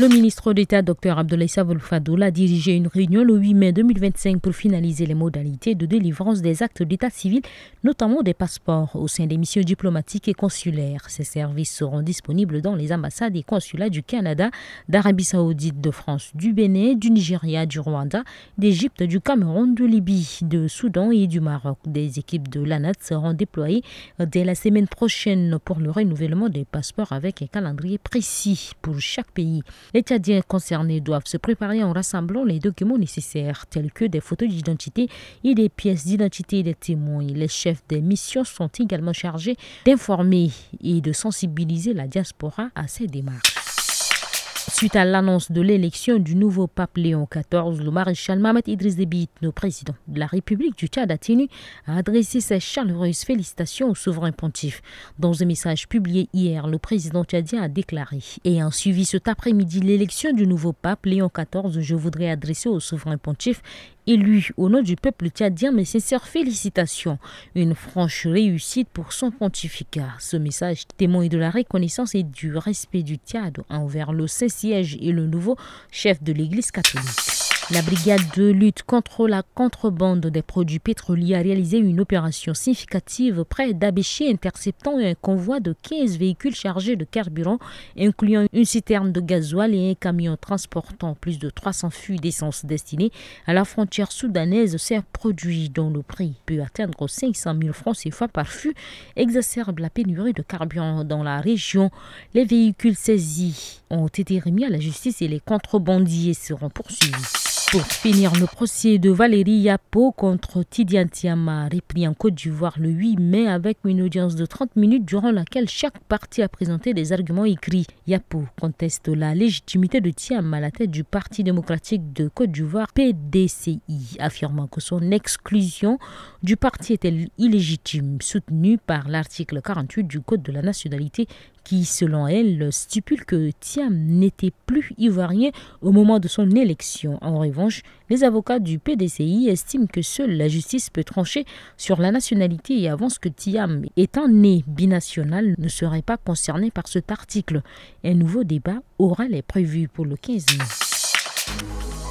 Le ministre d'État, Dr Abdoulaye Sabel Fadoul, a dirigé une réunion le 8 mai 2025 pour finaliser les modalités de délivrance des actes d'état civil, notamment des passeports, au sein des missions diplomatiques et consulaires. Ces services seront disponibles dans les ambassades et consulats du Canada, d'Arabie Saoudite, de France, du Bénin, du Nigeria, du Rwanda, d'Égypte, du Cameroun, de Libye, de Soudan et du Maroc. Des équipes de l'ANAT seront déployées dès la semaine prochaine pour le renouvellement des passeports avec un calendrier précis pour chaque pays. Les Tchadiens concernés doivent se préparer en rassemblant les documents nécessaires, tels que des photos d'identité et des pièces d'identité des témoins. Les chefs des missions sont également chargés d'informer et de sensibiliser la diaspora à ces démarches. Suite à l'annonce de l'élection du nouveau pape Léon XIV, le maréchal Mohamed Idriss Déby, le président de la République du Tchad, a adressé ses chaleureuses félicitations au souverain pontife. Dans un message publié hier, le président tchadien a déclaré: ayant suivi cet après-midi l'élection du nouveau pape Léon XIV, je voudrais adresser au souverain pontife élu au nom du peuple tchadien mes sincères félicitations. Une franche réussite pour son pontificat. Ce message témoigne de la reconnaissance et du respect du Tchad envers le Saint-Siège et le nouveau chef de l'Église catholique. La brigade de lutte contre la contrebande des produits pétroliers a réalisé une opération significative près d'Abéché, interceptant un convoi de 15 véhicules chargés de carburant, incluant une citerne de gasoil et un camion transportant plus de 300 fûts d'essence destinés à la frontière soudanaise. Ces produits, dont le prix peut atteindre 500 000 francs CFA par fût, exacerbent la pénurie de carburant dans la région. Les véhicules saisis ont été remis à la justice et les contrebandiers seront poursuivis. Pour finir, le procès de Valérie Yapo contre Tidiane Tiama a repris en Côte d'Ivoire le 8 mai avec une audience de 30 minutes durant laquelle chaque partie a présenté des arguments écrits. Yapo conteste la légitimité de Tiam à la tête du Parti démocratique de Côte d'Ivoire, PDCI, affirmant que son exclusion du parti était illégitime, soutenue par l'article 48 du Code de la nationalité qui, selon elle, stipule que Tiam n'était plus ivoirien au moment de son élection. En revanche, les avocats du PDCI estiment que seule la justice peut trancher sur la nationalité et avancent que Tiam, étant né binational, ne serait pas concerné par cet article. Un nouveau débat aura lieu prévu pour le 15 mai.